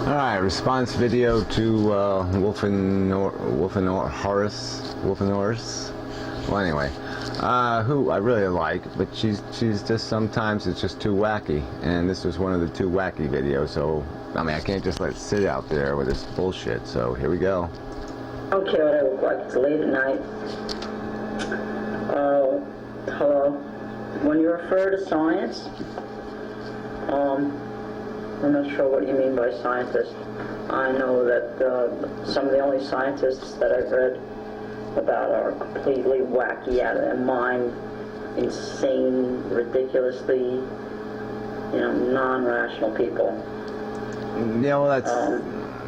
Alright, response video to Wolfenoris. Well, anyway, who I really like, but she's just sometimes it's just too wacky, and this was one of the too wacky videos. So I mean, I can't just let it sit out there with this bullshit. So here we go. I don't care what I look like. It's late at night. Hello. When you refer to science, I'm not sure what you mean by scientist. I know that some of the only scientists that I've read about are completely wacky, out of their mind, insane, ridiculously, non-rational people. Yeah, well,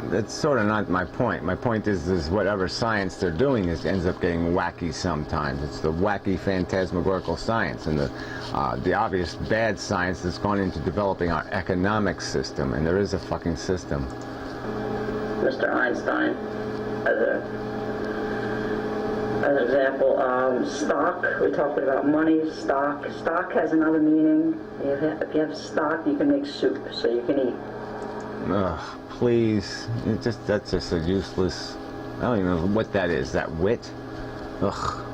that's sort of not my point. My point is whatever science they're doing ends up getting wacky sometimes. It's the wacky, phantasmagorical science, and the obvious bad science that's gone into developing our economic system, and there is a fucking system. Mr. Einstein, as an example, stock. We're talking about money. Stock has another meaning. If you have stock, you can make soup, so you can eat. Ugh, please. That's just a useless... I don't even know what that is. That wit? Ugh.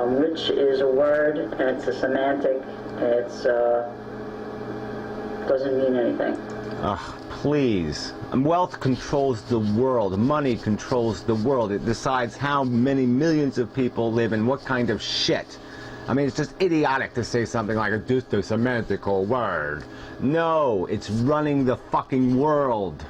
Rich is a word, and it's a semantic. It's, doesn't mean anything. Ugh, please. Wealth controls the world. Money controls the world. It decides how many millions of people live in what kind of shit. I mean, it's just idiotic to say something like a semantical word. No, it's running the fucking world.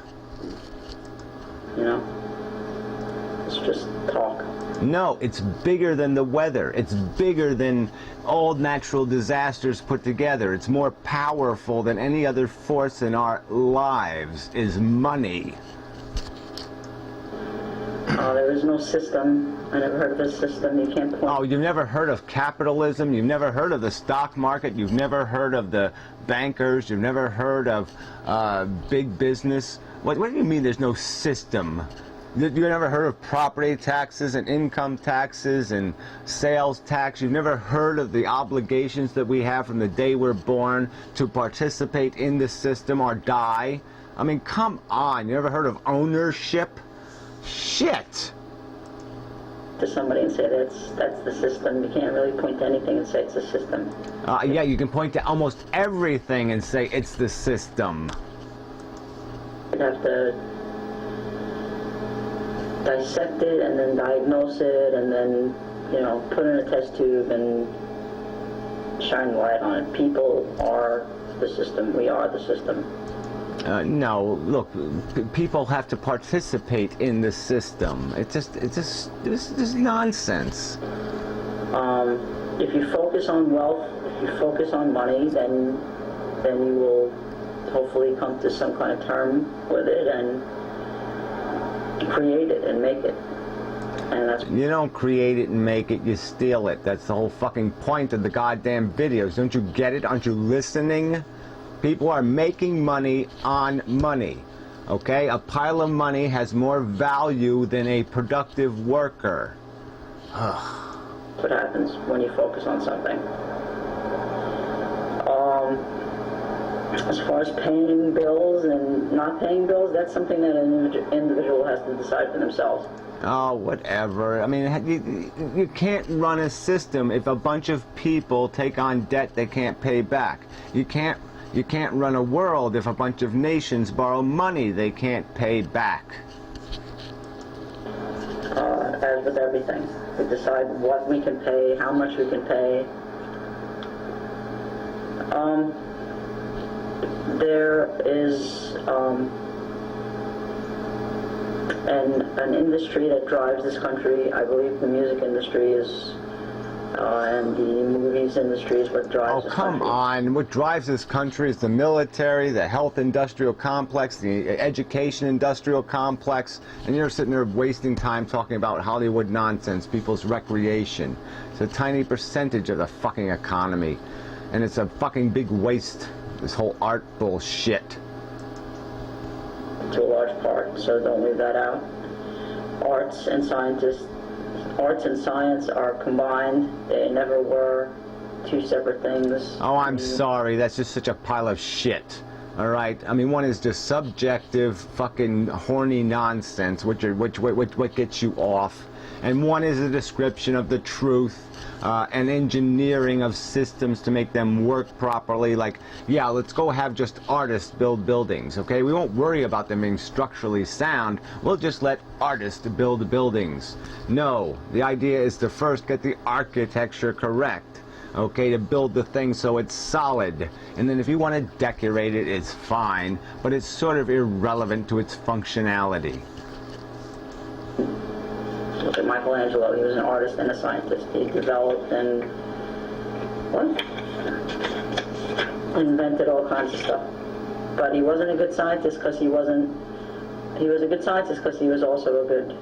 It's just talk. No, it's bigger than the weather. It's bigger than all natural disasters put together. It's more powerful than any other force in our lives, is money. There is no system. I never heard of a system. You can't point. Oh, you've never heard of capitalism? You've never heard of the stock market? You've never heard of the bankers? You've never heard of big business? What do you mean there's no system? You've never heard of property taxes and income taxes and sales tax? You've never heard of the obligations that we have from the day we're born to participate in the system or die? I mean, come on. You never heard of ownership? Shit! To somebody and say that's the system. You can't really point to anything and say it's a system. Yeah, you can point to almost everything and say it's the system. You'd have to dissect it and then diagnose it and then, put in a test tube and shine light on it. People are the system. We are the system. No, look, people have to participate in the system. It's just nonsense. If you focus on wealth, if you focus on money, then you will hopefully come to some kind of term with it and create it and make it. And that's... You don't create it and make it, you steal it. That's the whole fucking point of the goddamn videos. Don't you get it? Aren't you listening? People are making money on money, okay? A pile of money has more value than a productive worker. Ugh. What happens when you focus on something. As far as paying bills and not paying bills, that's something that an individual has to decide for themselves. Oh, whatever. I mean, you can't run a system if a bunch of people take on debt they can't pay back. You can't run a world if a bunch of nations borrow money they can't pay back. As with everything, we decide what we can pay, how much we can pay. There is an industry that drives this country. I believe the music industry is, and the movies industry is what drives this country. Oh, come on. What drives this country is the military, the health industrial complex, the education industrial complex, and you're sitting there wasting time talking about Hollywood nonsense, people's recreation. It's a tiny percentage of the fucking economy, and it's a fucking big waste, this whole art bullshit. To a large part, so don't leave that out. Arts and science are combined. They never were two separate things. Oh, I'm sorry. That's just such a pile of shit. All right, I mean, one is just subjective, fucking horny nonsense, what gets you off, and one is a description of the truth, and engineering of systems to make them work properly. Like, yeah, let's go have just artists build buildings, okay? We won't worry about them being structurally sound. We'll just let artists build buildings. No, the idea is to first get the architecture correct. Okay, to build the thing so it's solid, and then if you want to decorate it, it's fine, but it's sort of irrelevant to its functionality. Look at Michelangelo. He was an artist and a scientist. He developed and invented all kinds of stuff, but he wasn't a good scientist because he was a good scientist because he was also a good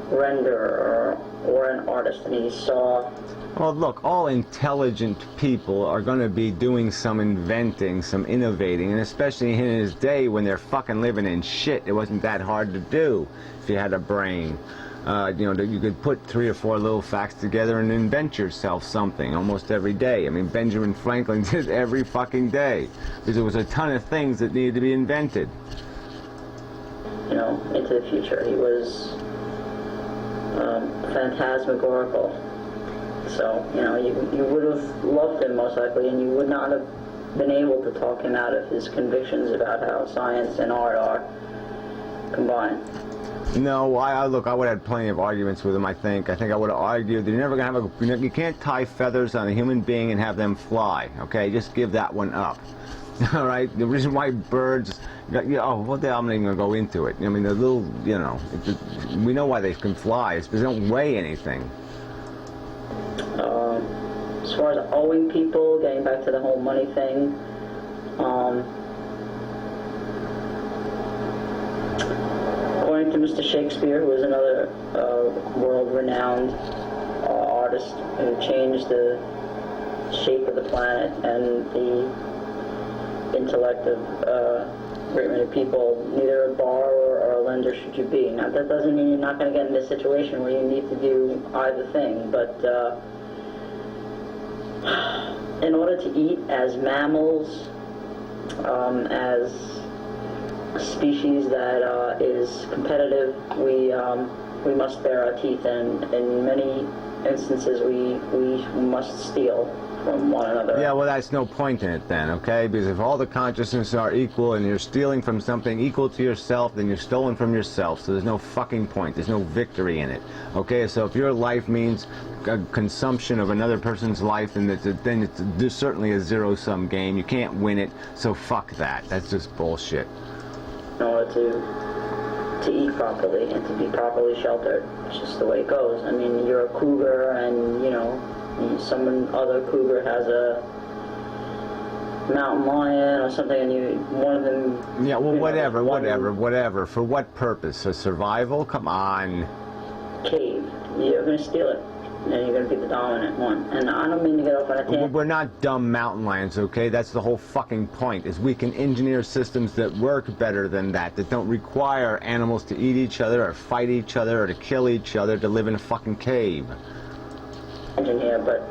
renderer or an artist, and he saw. Well, look, all intelligent people are going to be doing some inventing, some innovating, and especially in his day when they're fucking living in shit, it wasn't that hard to do if you had a brain. You know, you could put 3 or 4 little facts together and invent yourself something almost every day. I mean, Benjamin Franklin did every fucking day because there was a ton of things that needed to be invented. You know, into the future. He was phantasmagorical. So, you know, you would have loved him most likely, and you would not have been able to talk him out of his convictions about how science and art are combined. No, look, I would have had plenty of arguments with him, I think. I think I would have argued that you're never going to have you can't tie feathers on a human being and have them fly, okay? Just give that one up. All right? The reason why birds, what the hell, I'm not even going to go into it. I mean, the little, you know, we know why they can fly. It's because they don't weigh anything. As far as owing people, getting back to the whole money thing, according to Mr. Shakespeare, who was another world-renowned artist who changed the shape of the planet and the intellect of a great many people, neither a borrower or a lender should you be. Now, that doesn't mean you're not going to get in a situation where you need to do either thing, but in order to eat as mammals, as a species that is competitive, we must bare our teeth, and in many instances we must steal from one another. Yeah, well, that's no point in it then, okay? Because if all the consciousness are equal and you're stealing from something equal to yourself, then you're stolen from yourself, so there's no fucking point. There's no victory in it, okay? So if your life means consumption of another person's life, then there's certainly a zero-sum game. You can't win it, so fuck that. That's just bullshit. In order to eat properly and to be properly sheltered, it's just the way it goes. I mean, you're a cougar, and you know, some other cougar has a mountain lion or something, and one of them. Yeah, well, whatever. For what purpose? For survival? Come on. Cave. You're gonna steal it, and you're gonna be the dominant one. And I don't mean to get off on a tangent. We're not dumb mountain lions, okay? That's the whole fucking point, is we can engineer systems that work better than that don't require animals to eat each other or fight each other or to kill each other to live in a fucking cave. Here, but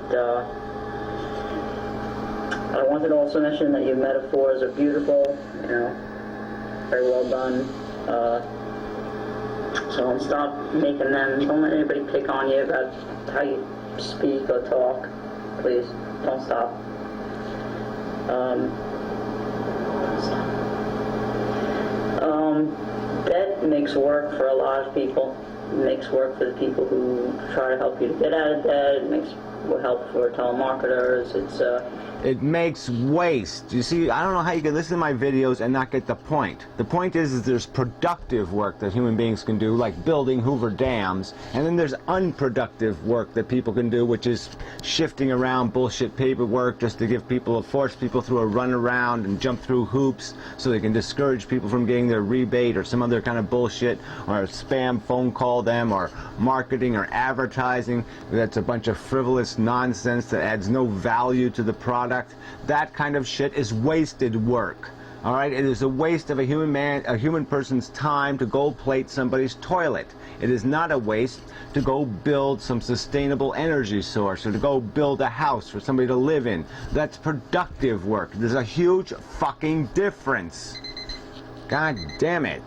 I wanted to also mention that your metaphors are beautiful, you know, very well done. So don't stop making them. Don't let anybody pick on you about how you speak or talk. Please, don't stop. Debt makes work for a lot of people. It makes work for the people who try to help you to get out of debt. It makes help for telemarketers. It makes waste. You see, I don't know how you can listen to my videos and not get the point. The point is there's productive work that human beings can do, like building Hoover dams, and then there's unproductive work that people can do, which is shifting around bullshit paperwork just to give people, force people through a runaround and jump through hoops so they can discourage people from getting their rebate or some other kind of bullshit, or spam phone call them, or marketing or advertising that's a bunch of frivolous nonsense that adds no value to the product. That kind of shit is wasted work. All right, it is a waste of a human person's time to gold plate somebody's toilet. It is not a waste to go build some sustainable energy source or to go build a house for somebody to live in. That's productive work. There's a huge fucking difference. God damn it.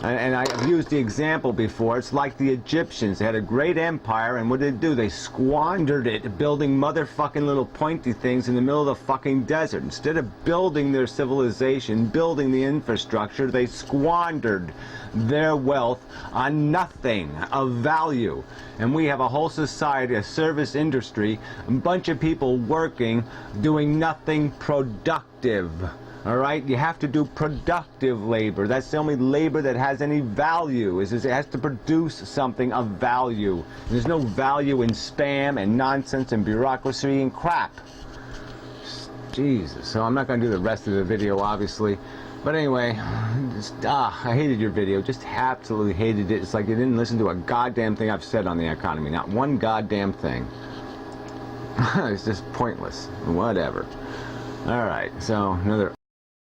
And I've used the example before. It's like the Egyptians. They had a great empire, and what did they do? They squandered it building motherfucking little pointy things in the middle of the fucking desert. Instead of building their civilization, building the infrastructure, they squandered their wealth on nothing of value. And we have a whole society, a service industry, a bunch of people working, doing nothing productive. All right, you have to do productive labor. That's the only labor that has any value. It has to produce something of value. And there's no value in spam and nonsense and bureaucracy and crap. Jesus. So I'm not going to do the rest of the video, obviously. But anyway, I hated your video. Just absolutely hated it. It's like you didn't listen to a goddamn thing I've said on the economy. Not one goddamn thing. It's just pointless. Whatever. All right. So another